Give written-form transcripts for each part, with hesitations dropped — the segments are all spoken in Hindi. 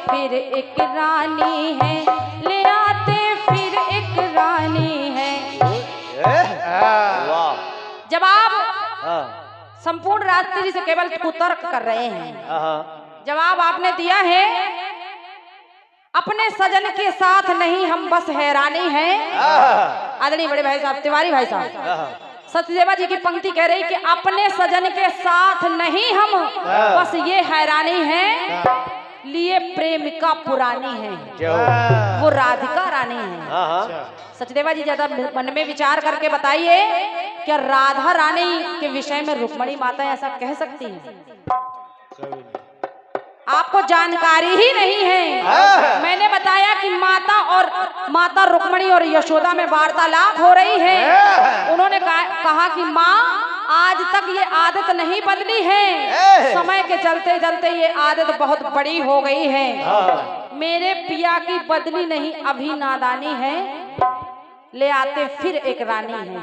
फिर एक रानी है, ले आते फिर एक रानी है। जब आप संपूर्ण रात्रि से केवल कुतर्क कर रहे हैं, जवाब आपने दिया है अपने सजन के साथ नहीं हम बस हैरानी है। आदरणीय बड़े भाई साहब, तिवारी भाई साहब, सत्यदेवा जी की पंक्ति कह रही कि अपने सजन के साथ नहीं हम बस ये हैरानी है, लिए प्रेमिका पुरानी है, वो राधिका रानी है। सचदेवा जी ज्यादा मन में विचार करके बताइए, क्या राधा रानी के विषय में रुक्मणी माता ऐसा कह सकती है? आपको जानकारी ही नहीं है। मैंने बताया कि माता रुक्मणी और यशोदा में वार्तालाप हो रही है। उन्होंने कहा कि माँ आज तक ये आदत नहीं बदली है, समय के चलते चलते ये आदत बहुत बड़ी हो गई है। मेरे पिया की बदली नहीं अभी नादानी है, ले आते फिर एक रानी है।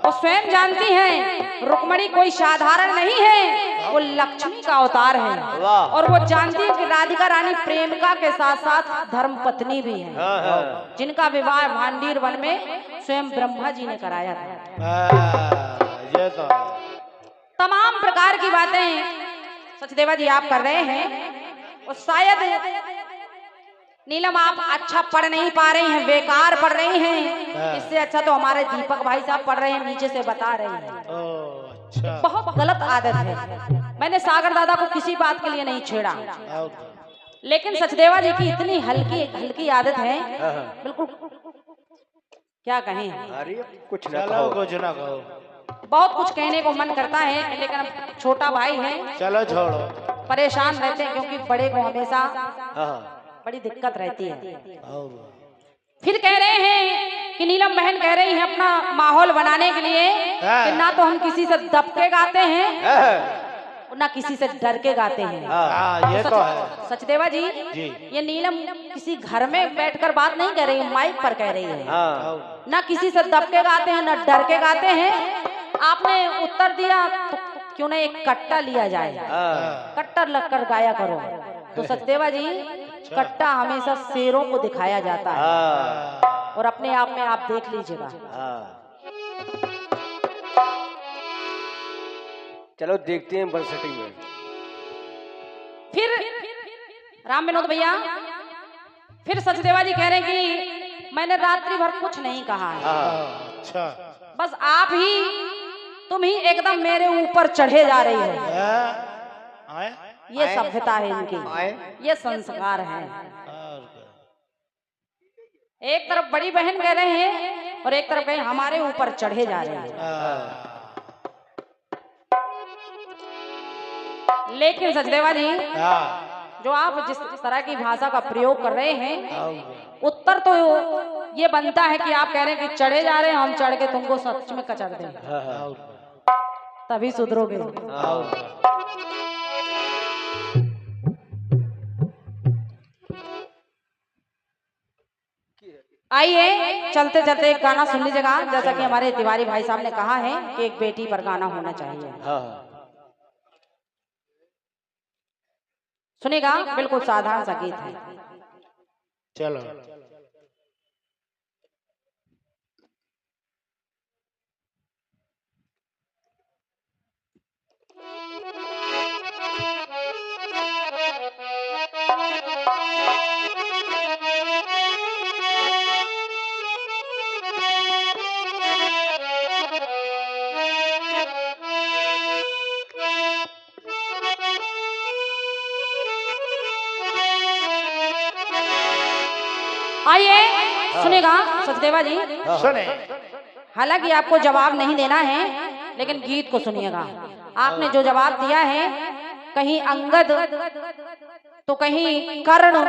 वो स्वयं जानती हैं रुक्मणी कोई साधारण नहीं है, वो लक्ष्मी का अवतार है। और वो जानती है कि राधिका रानी प्रेमिका के साथ साथ धर्म पत्नी भी है, जिनका विवाह भांडीर वन में स्वयं ब्रह्मा जी ने कराया था। तमाम प्रकार की बातें सचदेवा जी आप कर रहे हैं, और शायद नीलम आप अच्छा पढ़ नहीं पा रही हैं, बेकार पढ़ रही हैं। इससे अच्छा तो हमारे दीपक भाई साहब पढ़ रहे हैं, नीचे से बता रहे हैं। अच्छा। बहुत गलत आदत है। मैंने सागर दादा को किसी बात के लिए नहीं छेड़ा, लेकिन सचदेवा जी की इतनी हल्की आदत है, बिल्कुल क्या कहें। कुछ ना कहो। बहुत कुछ कहने को मन करता है, लेकिन अब छोटा भाई है, चलो छोड़ो, परेशान रहते हैं क्योंकि बड़े को हमेशा बड़ी दिक्कत रहती है। फिर कह रहे हैं कि नीलम बहन कह रही है अपना माहौल बनाने के लिए कि ना तो हम किसी से दब के गाते हैं ना किसी से डर के गाते हैं। ये तो है। सचदेवा जी, ये नीलम किसी घर में बैठकर बात नहीं कर रही है, माइक पर कह रही है। ना किसी से दब के गाते हैं ना डर के गाते हैं। आपने उत्तर दिया तो क्यों ना एक कट्टा लिया जाए, कट्टर लगकर गाया करो। तो सचदेवा जी, कट्टा हमेशा शेरों को दिखाया जाता है, और अपने आप में आप देख लीजिएगा। चलो देखते हैं बरसटी में। फिर राम विनोद भैया, फिर सचदेवा जी कह रहे हैं कि मैंने रात्रि भर कुछ नहीं कहा है। अच्छा। बस तुम ही एकदम मेरे ऊपर चढ़े जा रही हो। ये सभ्यता है इनकी, ये संस्कार है। एक तरफ बड़ी बहन कह रहे हैं और एक तरफ कहे हमारे ऊपर चढ़े जा रहे हैं। लेकिन सचदेवा जी, जो आप जिस तरह की भाषा का प्रयोग कर रहे हैं, उत्तर तो ये बनता है कि आप कह रहे हैं कि चढ़े जा रहे हैं, हम चढ़ के तुमको सच में कचड़ दें, तभी सुधरोगे। आइए चलते चलते एक गाना सुन लीजिएगा। जैसा कि हमारे तिवारी भाई साहब ने कहा है कि एक बेटी पर गाना होना चाहिए। सुनेगा, बिल्कुल साधारण सा गीत है। चलो। आइए सुनेगा सचदेवा जी, सुने। हालांकि आपको जवाब नहीं देना है, लेकिन गीत को सुनिएगा। आपने जो जवाब दिया है, कहीं अंगद तो कहीं कर्ण,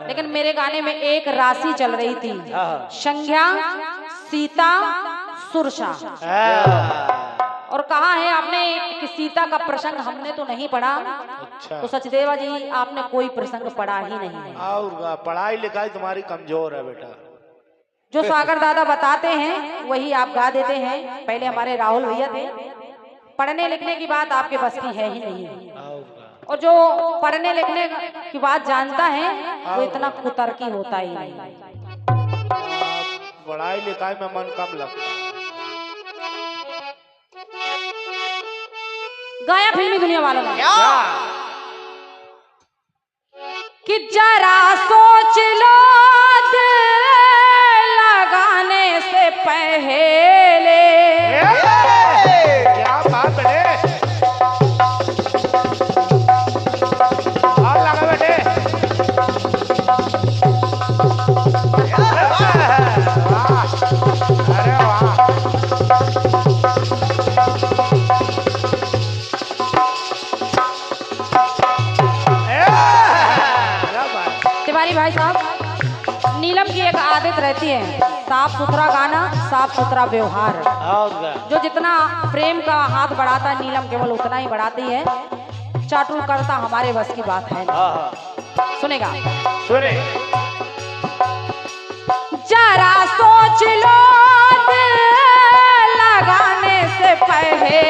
लेकिन मेरे गाने में एक राशि चल रही थी, संज्ञा, सीता, सुरसा। और कहा है आपने कि सीता का प्रसंग हमने तो नहीं पढ़ा। अच्छा। तो सचदेवा जी, आपने कोई प्रसंग पढ़ा ही नहीं है। और पढ़ाई लिखाई तुम्हारी कमजोर है बेटा। जो सागर दादा बताते हैं वही आप गा देते हैं। पहले हमारे राहुल भैया थे, पढ़ने लिखने की बात आपके बस की है ही नहीं। और जो पढ़ने लिखने की बात जानता है वो इतना कुतर्की होता ही नहीं। पढ़ाई लिखाई में मन कम लगता है। गाया फिल्मी दुनिया वालों ने क्या? कि जरा सोच लो दिल लगाने से पहले। क्या बात बेटे, और लगा बेटे। वाह, अरे वाह। तिवारी भाई साहब, नीलम की एक आदत रहती है, साफ सुथरा गाना, साफ सुथरा व्यवहार। और क्या? जो जितना प्रेम का हाथ बढ़ाता है नीलम केवल उतना ही बढ़ाती है, चाटू करता हमारे बस की बात है। सुनेगा? सुने। जरा सोच लो दिल लगाने से पहले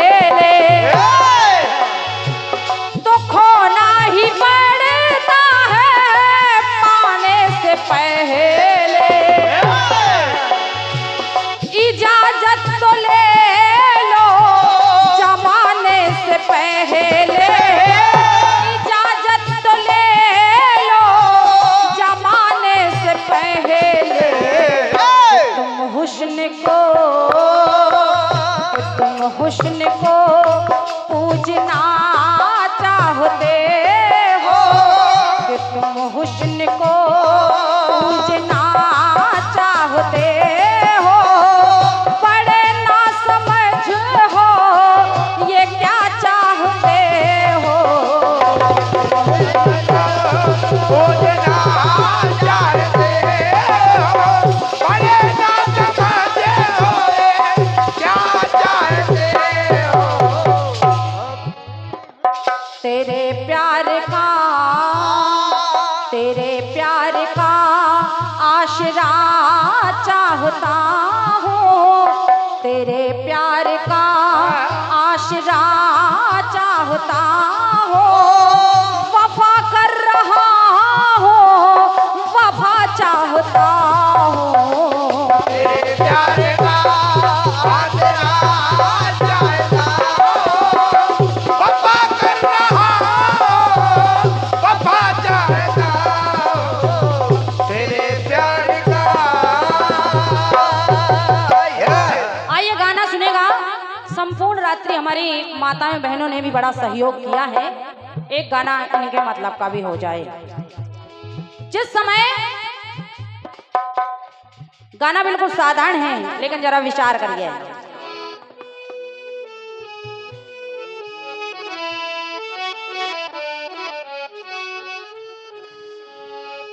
तो खोना ही पड़ता है पाने से पहले। इजाजत तो ले लो जमाने से पहले। इजाजत तो ले लो जमाने से पहले। तुम हुस्न को पूजना चाहते हो कि तुम हुस्न को पूजना चाहते हो। बड़े ना समझ हो ये क्या चाहते हो। पूजना चाहते हो, बड़े ना समझे हो क्या चाहते हो। तेरे प्यार का आशरा चाहता हूँ। तेरे प्यार का आशरा चाहता हूँ। वफा कर रहा हूँ, वफा चाहता हूँ। तेरे प्यार का आसरा चाहता हूँ, वफा कर रहा हूँ, वफा चाहता हूँ। तेरे प्यार का आइए गाना सुनेगा। संपूर्ण रात्रि हमारी माताएं बहनों ने भी बड़ा सहयोग किया है। एक गाना इनके मतलब का भी हो जाए। जिस समय गाना बिल्कुल साधारण है लेकिन जरा विचार करिए।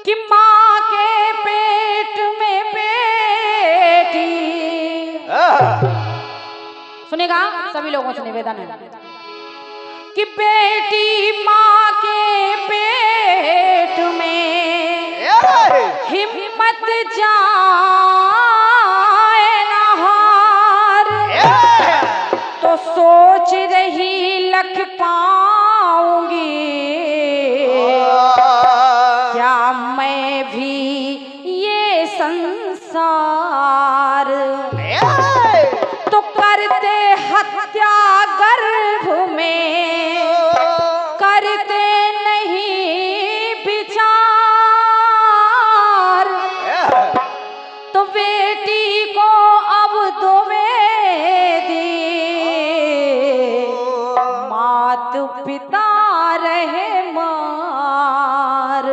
कि माँ के पेट में बेटी। सुनेगा? सभी लोगों से निवेदन है कि बेटी माँ के पेट में हिम्मत जाए ना हार। तो सोच रही लख पाऊंगी क्या मैं भी ये संसार। तो करते हत्या गर्भ में करते नहीं विचार। तो बेटी को अब दो दे मात पिता रहे मार।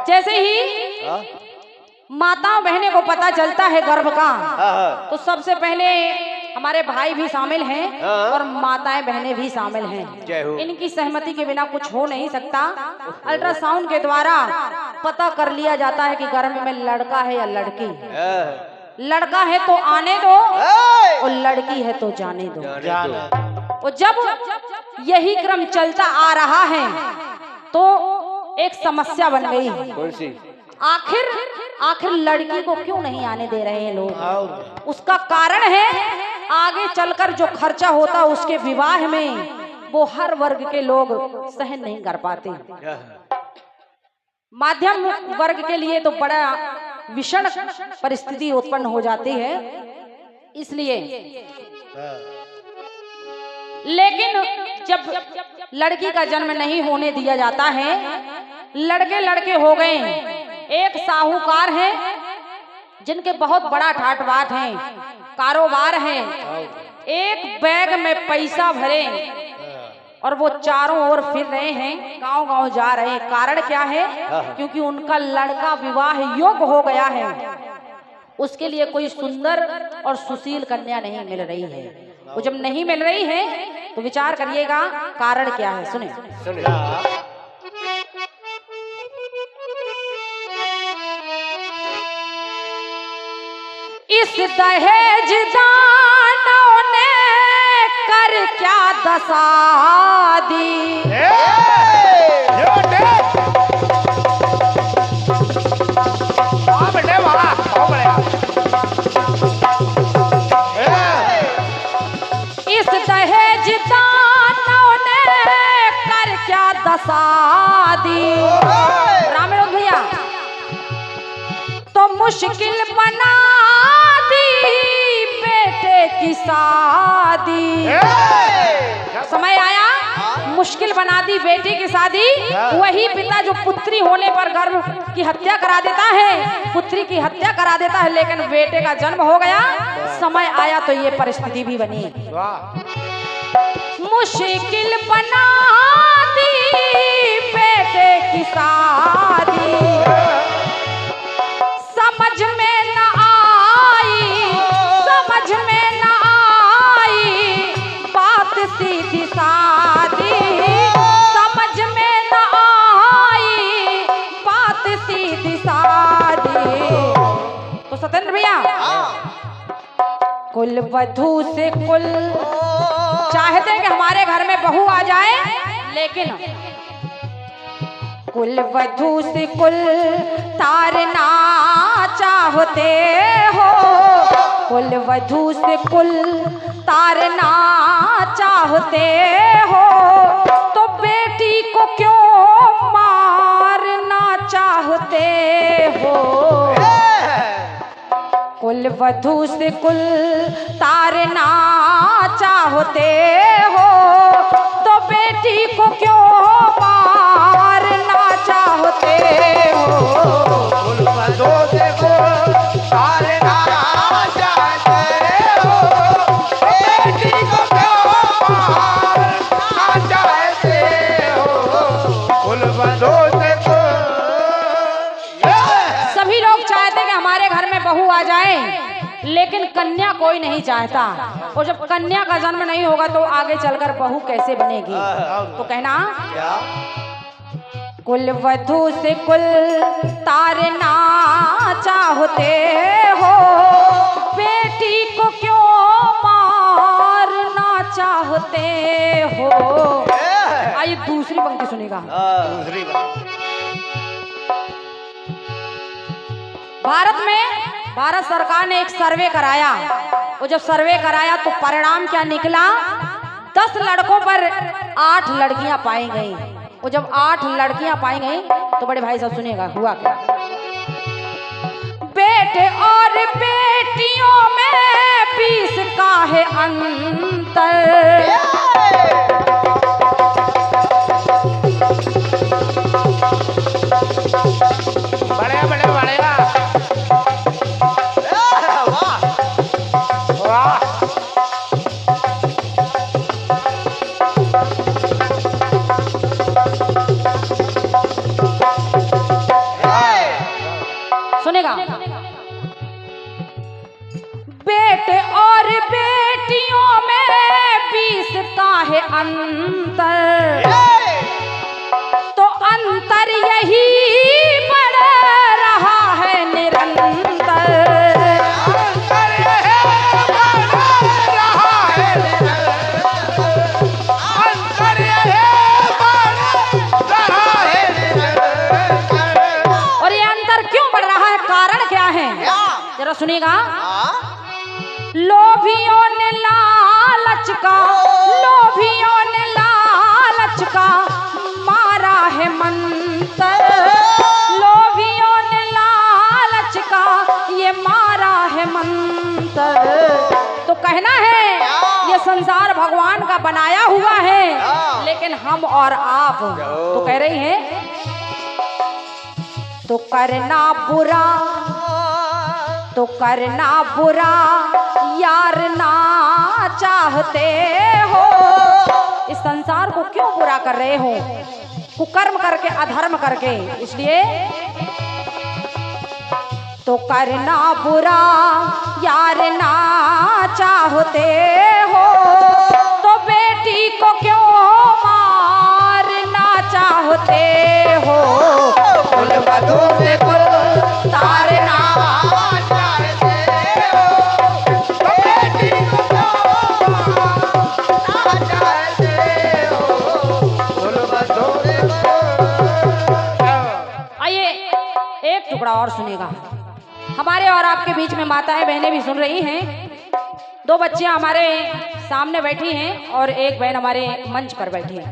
जैसे ही माताओं बहनें को पता चलता है गर्भ का तो सबसे पहले हमारे भाई भी शामिल हैं और माताएं बहनें भी शामिल हैं। इनकी सहमति के बिना कुछ हो नहीं सकता। अल्ट्रासाउंड के द्वारा पता कर लिया जाता है कि गर्भ में लड़का है या लड़की। लड़का है तो आने दो और लड़की है तो जाने दो। और जब यही क्रम चलता आ रहा है तो एक समस्या बन गई। कौन सी? आखिर लड़की को क्यों नहीं आने दे रहे हैं लोग? उसका कारण है आगे चलकर जो खर्चा होता उसके विवाह में वो हर वर्ग के लोग सहन नहीं कर पाते। माध्यम वर्ग के लिए तो बड़ा विषण परिस्थिति उत्पन्न हो जाती है। इसलिए लेकिन जब लड़की का जन्म नहीं होने दिया जाता है, लड़के लड़के हो गए। एक साहूकार है जिनके बहुत बड़ा ठाट-बाट है, कारोबार है, एक बैग में पैसा भरे और वो चारों ओर फिर रहे हैं, गांव-गांव जा रहे हैं। कारण क्या है? क्योंकि उनका लड़का विवाह योग्य हो गया है, उसके लिए कोई सुंदर और सुशील कन्या नहीं मिल रही है। वो जब नहीं मिल रही है तो विचार करिएगा कारण क्या है। सुने इस दहेज दानों ने कर क्या दशा दी। इस दहेज दानों ने कर क्या दशा दी। राम विनोद भैया तो मुश्किल बना बेटे की शादी। समय आया, मुश्किल बना दी बेटे की शादी। वही पिता जो पुत्री होने पर गर्भ की हत्या करा देता है, पुत्री की हत्या करा देता है, लेकिन बेटे का जन्म हो गया। समय आया तो ये परिस्थिति भी बनी। मुश्किल बना दी बेटे की शादी, समझ में न आई, समझ में न आई बात सीधी सादी, समझ में न आई बात सीधी सादी। तो सत्येंद्र भैया कुल वधू से कुल चाहते कि हमारे घर में बहू आ जाए, लेकिन कुल वधू से कुल तारना चाहते हो, कुल वधू से कुल तारना चाहते हो, तो बेटी को क्यों मारना चाहते हो। कुल वधू से कुल तारना चाहते हो, तो बेटी को क्यों मारना चाहते हो। कुल वधू से कुल तारना चाहते हो, बेटी को क्यों मारना चाहते हो। कुल वधू से सभी लोग चाहते कि हमारे घर में बहू आ जाए, लेकिन कन्या कोई नहीं चाहता। और जब कन्या का जन्म नहीं होगा तो आगे चलकर बहू कैसे बनेगी। तो कहना कुल वधू से कुल तारना चाहते हो, बेटी को क्यों मारना चाहते हो। आइए दूसरी पंक्ति सुनेगा। दूसरी बात भारत सरकार ने एक सर्वे कराया। वो जब सर्वे कराया तो परिणाम क्या निकला, 10 लड़कों पर 8 लड़कियां पाई गई। वो जब 8 लड़कियां पाई गई तो बड़े भाई साहब सुनिएगा हुआ क्या। बेटे और बेटियों में 20 का है अंतर, बढ़िया बढ़िया बढ़िया। सुनेगा बेटे और बेटियों में 20 का है अंतर, तो अंतर यही बढ़ रहा है निरंतर। अंतर यही बढ़ रहा है निरंतर, अंतर यही बढ़ रहा है निरंतर। और ये अंतर क्यों बढ़ रहा है, कारण क्या है, जरा सुनिएगा। लोभियों ने लालच का, लोभियों ने का बनाया हुआ है, लेकिन हम और आप तो कह रही हैं तो करना बुरा, तो करना बुरा यार ना चाहते हो। इस संसार को क्यों बुरा कर रहे हो, कुकर्म करके, अधर्म करके, इसलिए तो करना बुरा यार ना चाहते हो, तो बेटी को क्यों मारना चाहते हो। कुल वधू से कुल तारना चाहते हो, तो बेटी को क्यों मारना चाहते हो। कुल वधू से आइए एक टुकड़ा और सुनेगा। हमारे और आपके बीच में माताएं बहनें भी सुन रही हैं। दो बच्चियां हमारे सामने बैठी हैं और एक बहन हमारे मंच पर बैठी है।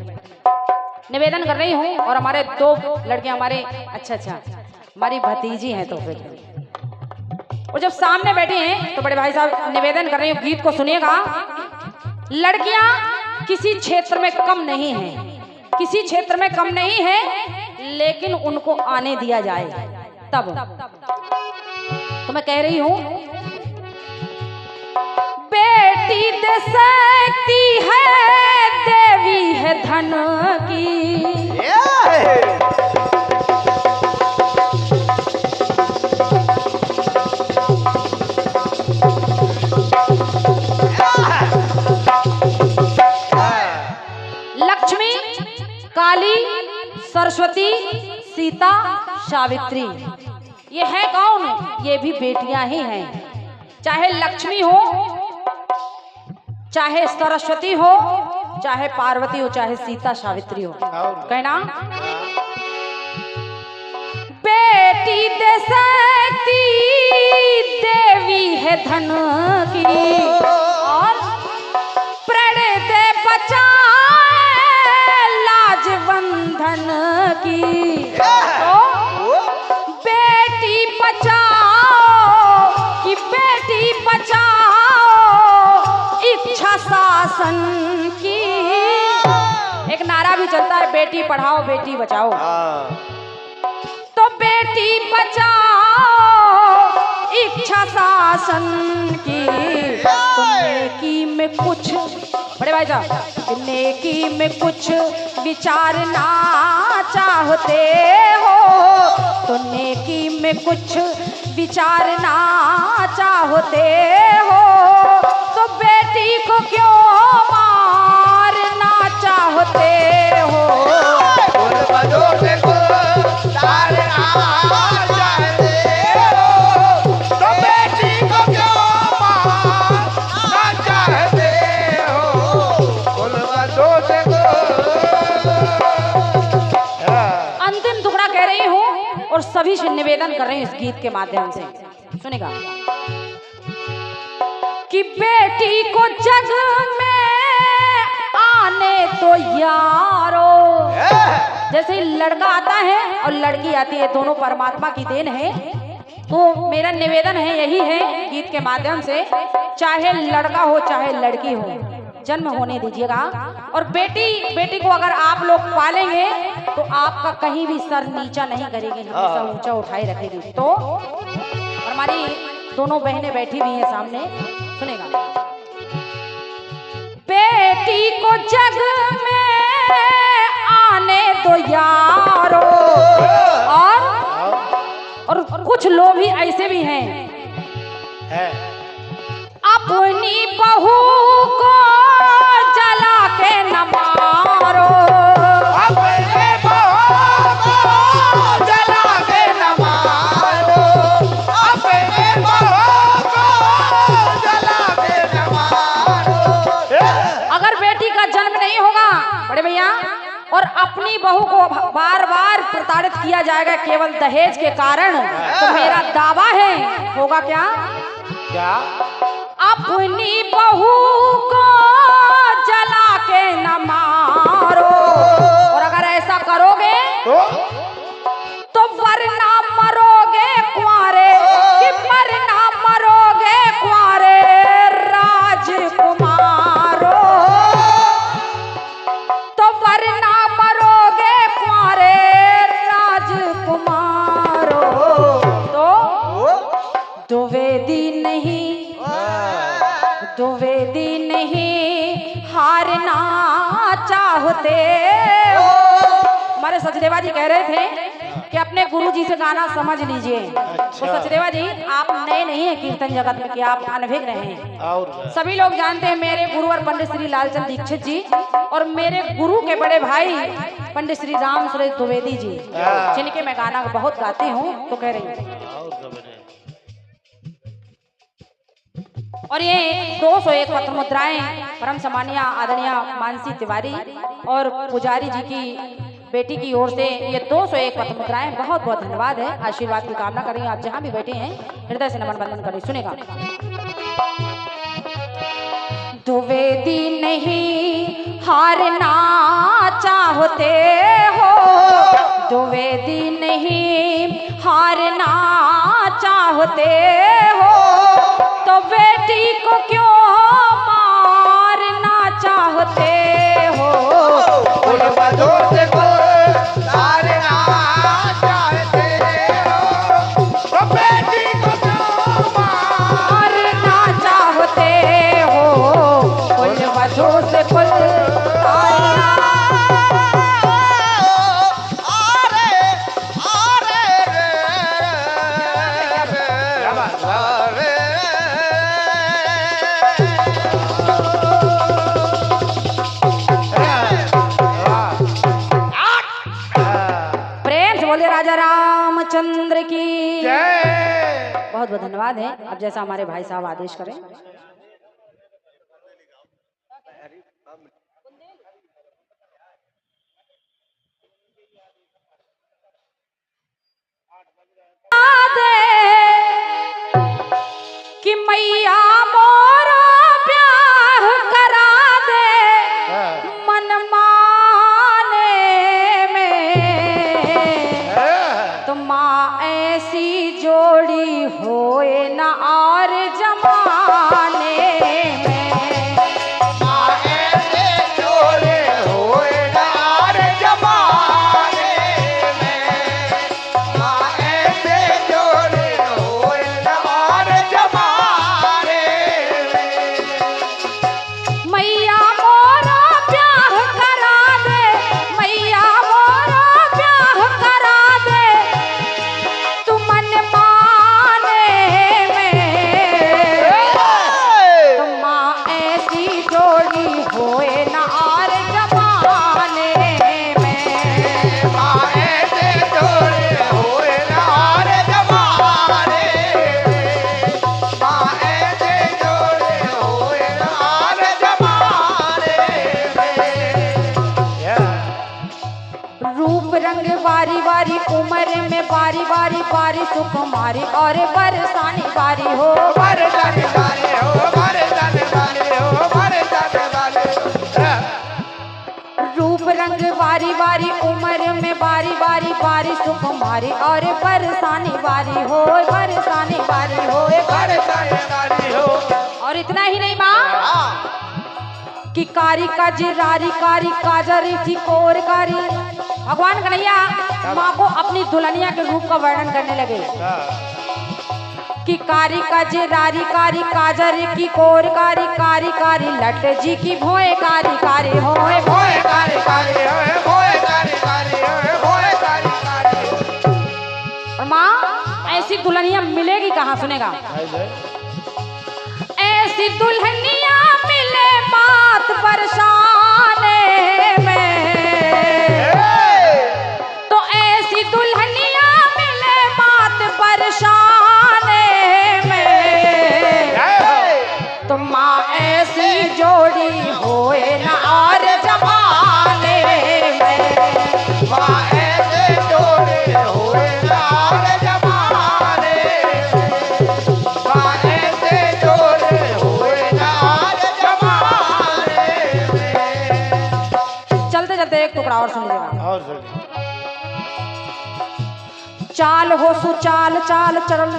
निवेदन कर रही हूँ और हमारे दो लड़कियां हमारे अच्छा हमारी भतीजी हैं, तो फिर वो जब सामने बैठी हैं तो बड़े भाई साहब निवेदन कर रही हूँ, गीत को सुनिएगा। लड़कियां किसी क्षेत्र में कम नहीं है, किसी क्षेत्र में कम नहीं है, लेकिन उनको आने दिया जाए तब। तो मैं कह रही हूं बेटी दे सकती है, देवी है धन की। लक्ष्मी, काली, सरस्वती, सीता, सावित्री, ये है कौन? ये भी बेटियां ही हैं। चाहे लक्ष्मी हो, चाहे सरस्वती हो, चाहे पार्वती हो, चाहे सीता सावित्री हो, कहना बेटी दे सकती देवी है धन की, और प्रण दे बचाए लाज बंधन की। तो बेटी बचाओ कि बेटी बचाओ इच्छा शासन की। एक नारा भी चलता है, बेटी पढ़ाओ बेटी बचाओ। तो बेटी बचाओ इच्छा शासन की। तो नेकी में कुछ, बड़े भाई साहब, नेकी में कुछ विचारना चाहते हो, तो नेकी में कुछ विचारना चाहते हो, तो बेटी को क्यों मारना चाहते हो। तो बेटी को क्यों मारना चाहते हो। अंतिम टुकड़ा कह रही हूँ और सभी से निवेदन कर रही हूँ इस गीत के माध्यम से, सुनेगा कि बेटी को जग में आने तो यारो। जैसे लड़का आता है और लड़की आती है, दोनों परमात्मा की देन है। तो मेरा निवेदन है, यही है गीत के माध्यम से, चाहे लड़का हो चाहे लड़की हो, जन्म होने दीजिएगा। और बेटी को अगर आप लोग पालेंगे तो आपका कहीं भी सर नीचा नहीं करेगी, हमेशा ऊंचा उठाए रखेगी। तो और हमारी दोनों बहनें बैठी हुई हैं सामने, सुनेगा बेटी को जग में आने दो यारो। और कुछ लोग भी ऐसे भी हैं, अपनी बहू को जला के न मारो, अपने बहू को जला के न मारो, अपने बहू को जला के न मारो। अगर बेटी का जन्म नहीं होगा बड़े भैया, और अपनी बहू को बार बार प्रताड़ित किया जाएगा केवल दहेज के कारण, तो मेरा दावा है, होगा क्या? अपनी बहू को जला के न मारो। और अगर ऐसा करोगे तो वरना मरोगे कुंवारे, कि वरना मरोगे कुंवारे राजकुमारो। सचदेवा जी कह रहे थे कि अपने गुरु जी से गाना समझ लीजिए। तो सचदेवा जी आप नए नहीं है कीर्तन जगत में कि आप अनभिज्ञ हैं। और सभी लोग जानते हैं मेरे गुरु और पंडित श्री लालचंद दीक्षित जी और मेरे गुरु के बड़े भाई पंडित श्री राम सुरेश द्विवेदी जी, जिनके मैं गाना बहुत गाती हूँ। तो कह रही हूँ और ये 201 पत्र मुद्राएं परम सम्मानीय आदरणीय मानसी तिवारी और पुजारी जी की बेटी की ओर से ये 201 पत्र मुद्राएं बहुत बहुत धन्यवाद है। आशीर्वाद की कामना करेंगे। आप जहां भी बैठे हैं हृदय से नमन बंदन करें। सुनेगा। द्विवेदी नहीं हारना चाहते हो, द्विवेदी नहीं हारना चाहते हो, तो बेटी को क्यों मारना चाहते हो। राजा रामचंद्र की जय। बहुत बहुत धन्यवाद है। अब जैसा हमारे भाई साहब आदेश करें। कि मैया मोरा ब्याह करा दे मन माने में, तो माँ ऐसी जोड़ी होए न और जमाने में। माँ ऐसी जोड़ी होए न और जमाने में, माँ ऐसी जोड़ी होए न और जमाने में। मैया मोरा ब्याह करा दे, मैया मोरा ब्याह करा दे, तू मन माने में, तो माँ ऐसी जोड़ी होए न और जमाने में। माँ ऐसी जोड़ी होए न और जमाने में, माँ ऐसी जोड़ी होए न और जमाने में। रूप रंग बारी बारी उम्र में बारी बारी बारी सुकुमारी और बरसानी बारी हो। बरसाने वाले हो, बरसाने वाले हो, बरसाने वाले हो। रूप रंग बारी बारी उम्र में बारी बारी बारी सुकुमारी और बरसानी बारी हो, बरसानी बारी हो, बरसाने वाली हो। और इतना ही नहीं माँ कि कारी का जिरारी कारी काजरी थी कोर कारी। भगवान कन्हैया माँ को अपनी दुल्हनिया के रूप का वर्णन करने लगे कि कारी का जिरारी कारी काजर की कोर कारी कारी कारी लट जी की भोए कारी कारी होए भोए कारी कारी होए, भोए कारी कारी होए, भोए कारी कारी होए। और माँ ऐसी दुल्हनिया मिलेगी कहाँ। सुनेगा। ऐसी दुल्हनिया मिले बात बरसाने में, तो ऐसी दुल्हनिया मिले बात बरसाने में, तो माँ ऐसी जोड़ी होए न और जमाने में। माँ ऐसे जोड़े होए न और जमाने में, माँ ऐसे जोड़े होए न और जमाने में। चलते चलते एक टुकड़ा और सुन लीजिएगा। और सुनिए। चाल हो सुचाल चाल चल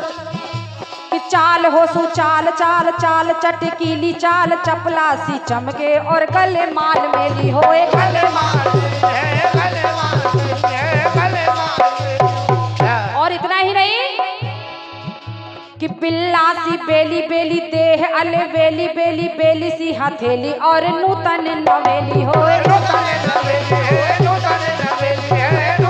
कि चाल हो सुचाल चाल चाल चटकीली चाल चपला सी चमके और गले माल मेली होए गले माल। और इतना ही नहीं कि बिल्ला सी बेली बेली देह अले बेली बेली बेली सी हथेली और नूतन नवेली होए। नूतन नवेली है, नूतन नवेली है,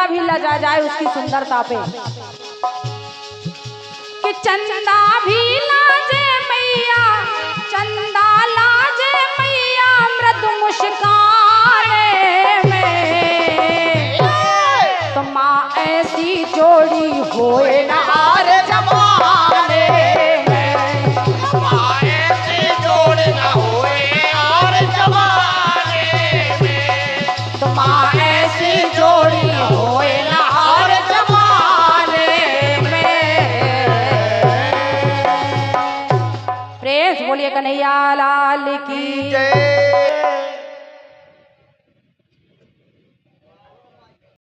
चंदा भी लजा जाए उसकी सुंदरता पे, कि चंदा भी लाजे मैया, चंदा लाजे मैया मृदु मुस्काने में, तो माँ ऐसी जोड़ी होए ना और जमाने में, माँ ऐसी जोड़ी ना होए और जमाने में, तो माँ ऐसी जोड़ी होए ना और जमाने में। प्रेम से बोलिए कन्हैया लाल की जय।